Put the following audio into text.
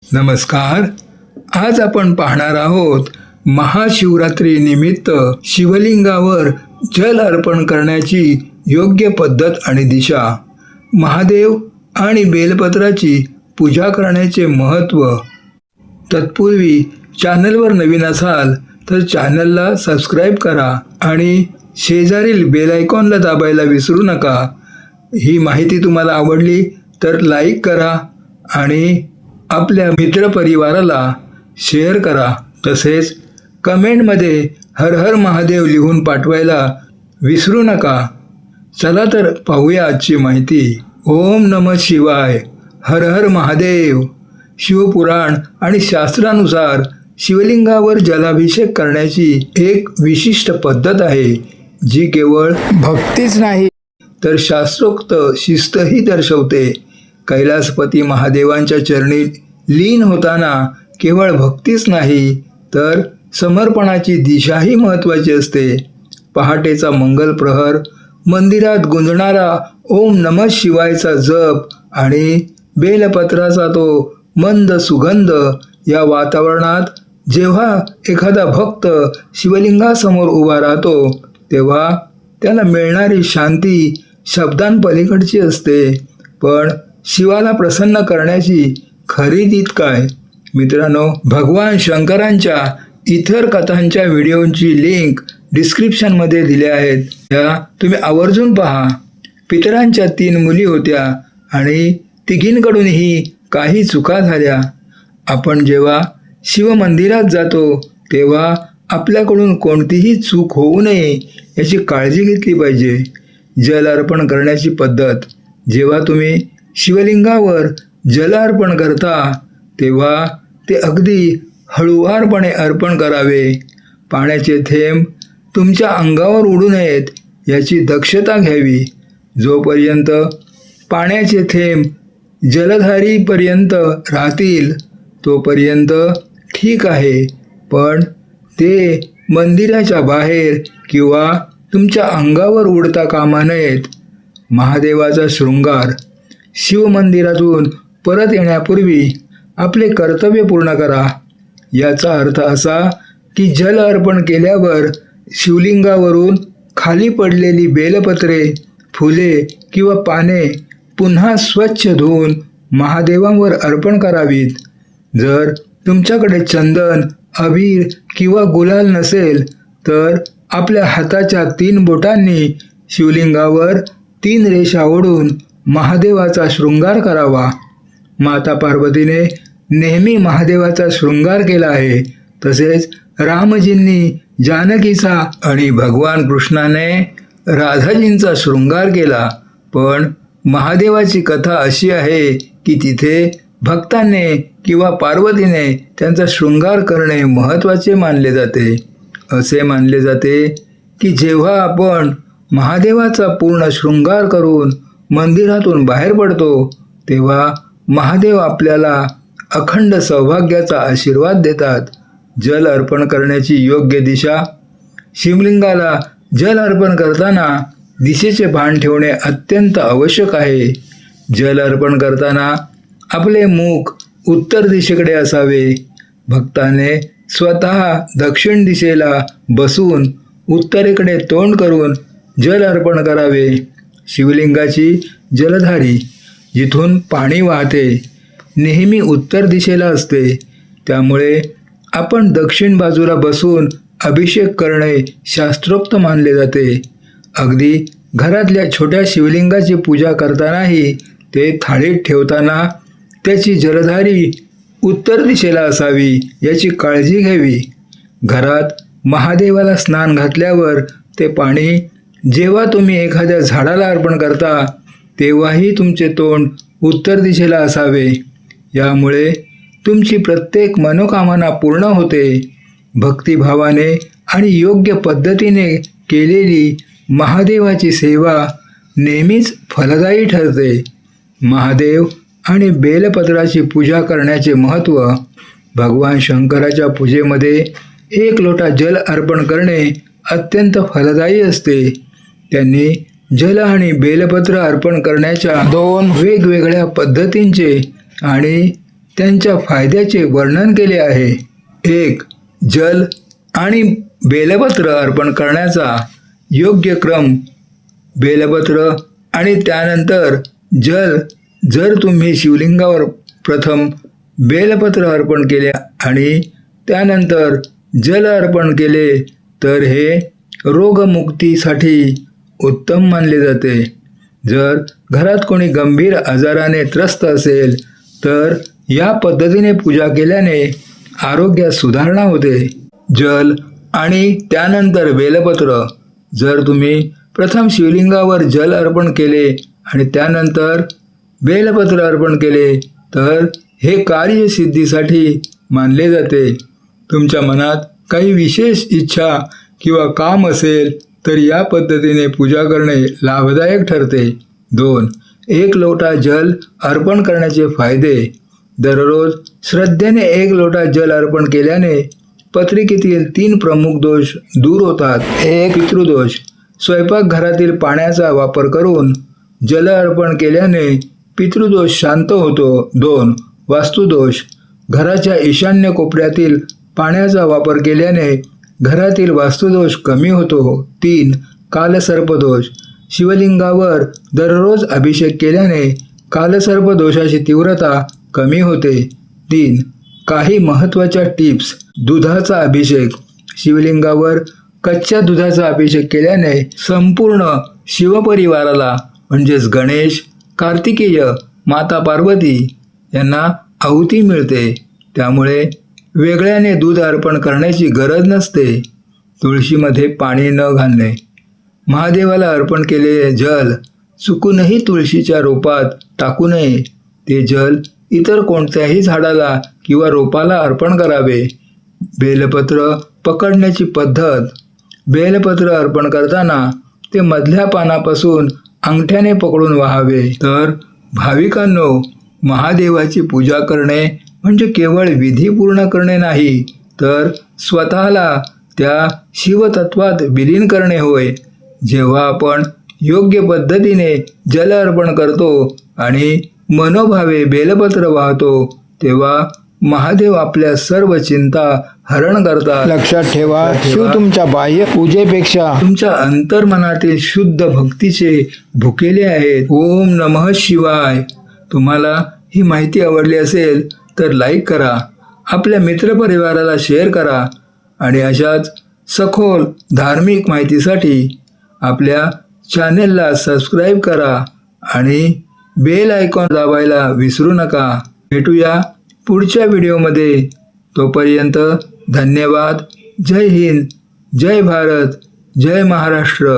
नमस्कार. आज आपण पाहणार आहोत महाशिवरात्री निमित्त शिवलिंगावर जल अर्पण करण्याची योग्य पद्धत आणि दिशा, महादेव आणि बेलपत्राची पूजा करण्याचे महत्त्व. तत्पूर्वी चॅनलवर नवीन असाल तर चॅनलला सबस्क्राईब करा आणि शेजारील बेल आयकॉनला दाबायला विसरू नका. ही माहिती तुम्हाला आवडली तर लाईक करा आणि आपल्या मित्रपरिवाराला शेअर करा. तसेच कमेंटमध्ये हर हर महादेव लिहून पाठवायला विसरू नका. चला तर पाहूया आजची माहिती. ओम नमः शिवाय. हर हर महादेव. शिवपुराण आणि शास्त्रानुसार शिवलिंगावर जलाभिषेक करण्याची एक विशिष्ट पद्धत आहे, जी केवळ भक्तीच नाही तर शास्त्रोक्त शिस्तही दर्शवते. कैलासपती महादेवांच्या चरणी लीन होताना केवळ भक्तीच नाही तर समर्पणाची दिशाही महत्त्वाची असते. पहाटेचा मंगल प्रहर, मंदिरात गुंजणारा ओम नमः शिवायचा जप आणि बेलपत्राचा तो मंद सुगंध या वातावरणात जेव्हा एखादा भक्त शिवलिंगासमोर उभा राहतो तेव्हा त्याला मिळणारी शांती शब्दांपलीकडची असते. पण शिवाला प्रसन्न करण्याची खरी रीत काय? मित्रांनो, भगवान शंकरांच्या इतर कथांच्या व्हिडिओंची लिंक डिस्क्रिप्शनमध्ये दिल्या आहेत, त्या तुम्ही आवर्जून पहा. पितरांच्या 3 मुली होत्या आणि तिघींकडूनही काही चुका झाल्या. आपण जेव्हा शिवमंदिरात जातो तेव्हा आपल्याकडून कोणतीही चूक होऊ नये याची काळजी घेतली पाहिजे. जल अर्पण करण्याची पद्धत. जेव्हा तुम्ही शिवलिंगावर जल अर्पण करता तेव्हा ते अगदी हळुवारपणे अर्पण करावे. पाण्याचे थेंब तुमच्या अंगावर उडू नयेत याची दक्षता घ्यावी. जोपर्यंत पाण्याचे थेंब जलधारीपर्यंत राहतील तोपर्यंत ठीक आहे, पण ते मंदिराच्या बाहेर किंवा तुमच्या अंगावर उडता कामा नयेत. महादेवाचा शृंगार. शिवमंदिरातून परत येण्यापूर्वी आपले कर्तव्य पूर्ण करा. याचा अर्थ असा की जल अर्पण केल्यावर शिवलिंगावरून खाली पडलेली बेलपत्रे, फुले किंवा पाने पुन्हा स्वच्छ धुवून महादेवांवर अर्पण करावीत. जर तुमच्याकडे चंदन, अबीर किंवा गुलाल नसेल तर आपल्या हाताच्या 3 बोटांनी शिवलिंगावर 3 रेषा ओढून महादेवाचा शृंगार करावा. माता पार्वतीने नेहमी महादेवाचा शृंगार केला आहे, तसेच रामजींनी जानकीचा आणि भगवान कृष्णाने राधाजींचा शृंगार केला. पण महादेवाची कथा अशी आहे की तिथे भक्तांनी किंवा पार्वतीने त्यांचा शृंगार करणे महत्त्वाचे मानले जाते. असे मानले जाते की जेव्हा आपण महादेवाचा पूर्ण शृंगार करून मंदिरातून बाहेर पडतो तेव्हा महादेव आपल्याला अखंड सौभाग्याचा आशीर्वाद देतात. जल अर्पण करण्याची योग्य दिशा. शिवलिंगाला जल अर्पण करताना दिशेचे भान ठेवणे अत्यंत आवश्यक आहे. जल अर्पण करताना आपले मुख उत्तर दिशेकडे असावे. भक्ताने स्वतः दक्षिण दिशेला बसून उत्तरेकडे तोंड करून जल अर्पण करावे. शिवलिंगाची जलधारी, जिथून पाणी वाहते, नेहमी उत्तर दिशेला असते. त्यामुळे आपण दक्षिण बाजूला बसून अभिषेक करणे शास्त्रोक्त मानले जाते. अगदी घरातल्या छोट्या शिवलिंगाची पूजा करतानाही ते थाळीत ठेवताना त्याची जलधारी उत्तर दिशेला असावी याची काळजी घ्यावी. घरात महादेवाला स्नान घातल्यावर ते पाणी जेव्हा तुम्ही एखाद्या झाडाला अर्पण करता तेव्हाही तुमचे तोंड उत्तर दिशेला असावे. यामुळे तुमची प्रत्येक मनोकामना पूर्ण होते. भक्तिभावाने आणि योग्य पद्धतीने केलेली महादेवाची सेवा नेहमीच फलदायी ठरते. महादेव आणि बेलपत्राची पूजा करण्याचे महत्त्व. भगवान शंकराच्या पूजेमध्ये 1 लोटा जल अर्पण करणे अत्यंत फलदायी असते. त्यांनी जल आणि बेलपत्र अर्पण करण्याच्या 2 वेगवेगळ्या पद्धतींचे आणि त्यांच्या फायद्याचे वर्णन केले आहे. 1. जल आणि बेलपत्र अर्पण करण्याचा योग्य क्रम. बेलपत्र आणि त्यानंतर जल. जर तुम्ही शिवलिंगावर प्रथम बेलपत्र अर्पण केले आणि त्यानंतर जल अर्पण केले तर हे रोगमुक्तीसाठी उत्तम मानले जाते. जर घरात कोणी गंभीर आजाराने त्रस्त असेल तर या पद्धतीने पूजा केल्याने आरोग्यात सुधारणा होते. जल आणि त्यानंतर बेलपत्र. जर तुम्ही प्रथम शिवलिंगावर जल अर्पण केले आणि त्यानंतर बेलपत्र अर्पण केले तर हे कार्यसिद्धीसाठी मानले जाते. तुमच्या मनात काही विशेष इच्छा किंवा काम असेल तर या पद्धतीने पूजा करणे लाभदायक ठरते. 2. 1 लोटा जल अर्पण करण्याचे फायदे. दररोज श्रद्धेने 1 लोटा जल अर्पण केल्याने पत्रिकेतील 3 प्रमुख दोष दूर होतात. 1. पितृदोष. स्वयंपाकघरातील पाण्याचा वापर करून जल अर्पण केल्याने पितृदोष शांत होतो. 2. वास्तुदोष. घराच्या ईशान्य कोपऱ्यातील पाण्याचा वापर केल्याने घरातील वास्तुदोष कमी होतो. 3. कालसर्पदोष. शिवलिंगावर दररोज अभिषेक केल्याने कालसर्पदोषाची तीव्रता कमी होते. 3. काही महत्त्वाच्या टिप्स. दुधाचा अभिषेक. शिवलिंगावर कच्च्या दुधाचा अभिषेक केल्याने संपूर्ण शिवपरिवाराला म्हणजेच गणेश, कार्तिकेय, माता पार्वती यांना आहुती मिळते. त्यामुळे वेगळ्याने दूध अर्पण करण्याची गरज नसते. तुळशीमध्ये पाणी न घालणे. महादेवाला अर्पण केलेले जल चुकूनही तुळशीच्या रोपात टाकू नये. ते जल इतर कोणत्याही झाडाला किंवा रोपाला अर्पण करावे. बेलपत्र पकडण्याची पद्धत. बेलपत्र अर्पण करताना ते मधल्या पानापासून अंगठ्याने पकडून व्हावे. तर भाविकांनो, महादेवाची पूजा करणे म्हणजे केवळ विधी पूर्ण करणे नाही तर स्वतःला त्या शिवतत्वात विलीन करणे होय. जेव्हा आपण योग्य पद्धतीने जल अर्पण करतो आणि मनोभावे बेलपत्र वाहतो तेव्हा महादेव आपल्या सर्व चिंता हरण करतात. लक्षात ठेवा, शिव तुमच्या बाह्य पूजेपेक्षा तुमच्या अंतर्मनातील शुद्ध भक्तीचे भुकेले आहेत. ओम नमः शिवाय. तुम्हाला ही माहिती आवडली असेल तर लाईक करा, आपल्या मित्रपरिवाराला शेअर करा आणि अशाच सखोल धार्मिक माहितीसाठी आपल्या चॅनेलला सबस्क्राईब करा आणि बेल आयकॉन दाबायला विसरू नका. भेटूया पुढच्या व्हिडिओमध्ये. तोपर्यंत धन्यवाद. जय हिंद, जय भारत, जय महाराष्ट्र.